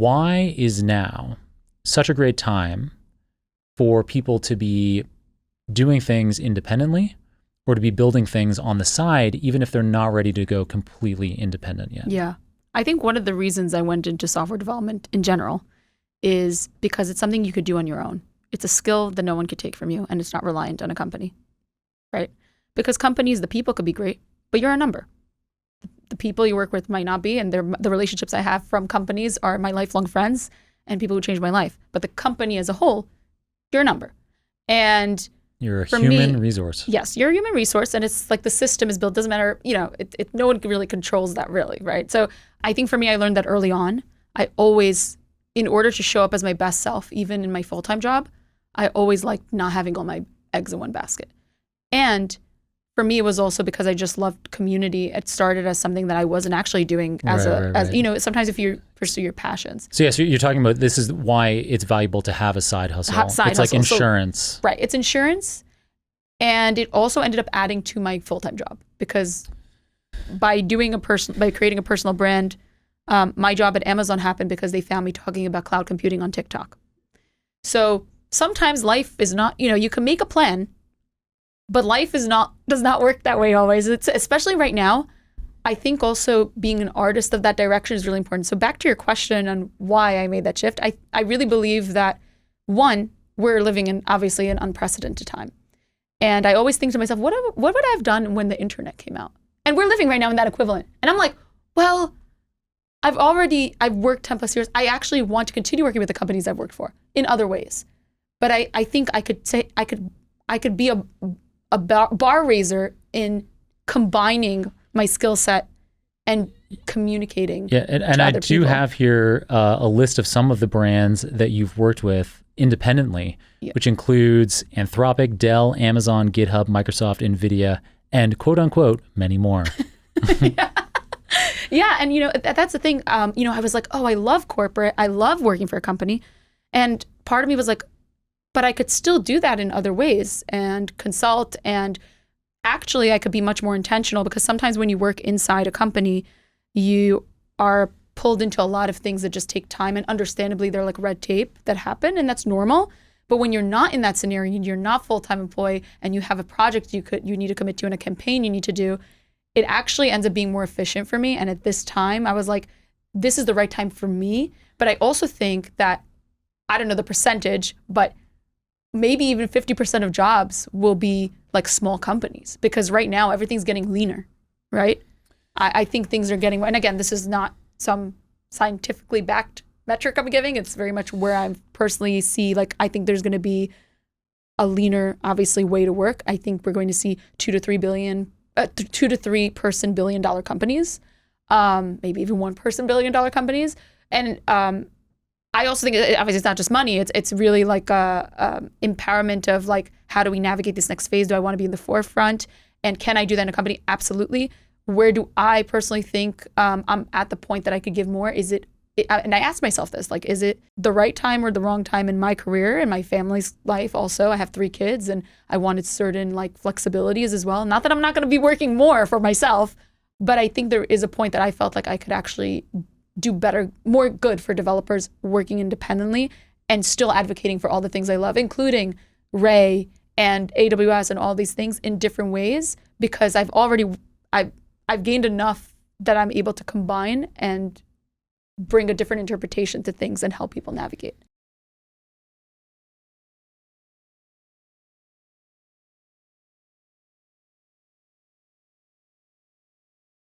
Why is now such a great time for people to be doing things independently or to be building things on the side, even if they're not ready to go completely independent yet? Yeah. I think one of the reasons I went into software development in general is because it's something you could do on your own. It's a skill that no one could take from you, and it's not reliant on a company, right? Because companies, the people could be great, but you're a number. The people you work with might not be, and the relationships I have from companies are my lifelong friends and people who changed my life. But the company as a whole, you're a number. And you're a human resource. Yes, you're a human resource, and it's like the system is built. Doesn't matter, no one really controls that, really, right? So I think for me, I learned that early on. I always, in order to show up as my best self, even in my full-time job, I always liked not having all my eggs in one basket. And for me, it was also because I just loved community. It started as something that I wasn't actually doing as sometimes if you pursue your passions. So yes, you're talking about this is why it's valuable to have a side hustle. It's like insurance. So, right. It's insurance. And it also ended up adding to my full-time job because by creating a personal brand, my job at Amazon happened because they found me talking about cloud computing on TikTok. So sometimes life is not, you can make a plan, but life does not work that way always. It's especially right now. I think also being an artist of that direction is really important. So back to your question on why I made that shift, I really believe that, one, we're living in obviously an unprecedented time. And I always think to myself, what would I have done when the internet came out? And we're living right now in that equivalent. And I'm like, well, I've worked 10 plus years. I actually want to continue working with the companies I've worked for in other ways. But I think I could be a bar raiser in combining my skill set and communicating. Yeah, and I do have here a list of some of the brands that you've worked with independently, which includes Anthropic, Dell, Amazon, GitHub, Microsoft, NVIDIA, and quote unquote, many more. Yeah, and that's the thing. I was like, oh, I love corporate. I love working for a company. And part of me was like, but I could still do that in other ways and consult. And actually, I could be much more intentional because sometimes when you work inside a company, you are pulled into a lot of things that just take time. And understandably, they're like red tape that happen, and that's normal. But when you're not in that scenario, you're not full-time employee, and you have a project you need to commit to and a campaign you need to do, it actually ends up being more efficient for me. And at this time, I was like, this is the right time for me. But I also think that, I don't know the percentage, but maybe even 50% of jobs will be like small companies because right now everything's getting leaner, right? I think things are getting, and again, this is not some scientifically backed metric I'm giving. It's very much where I personally see, like, I think there's going to be a leaner, obviously, way to work. I think we're going to see 2 to 3 person $1 billion companies, maybe even 1 person $1 billion companies. And I also think obviously it's not just money. It's really like empowerment of like, how do we navigate this next phase? Do I want to be in the forefront? And can I do that in a company? Absolutely. Where do I personally think I'm at the point that I could give more? And I asked myself this, like, is it the right time or the wrong time in my career and my family's life also? I have 3 kids and I wanted certain like flexibilities as well. Not that I'm not going to be working more for myself, but I think there is a point that I felt like I could actually do better, more good for developers working independently and still advocating for all the things I love, including Ray and AWS and all these things in different ways, because I've gained enough that I'm able to combine and bring a different interpretation to things and help people navigate.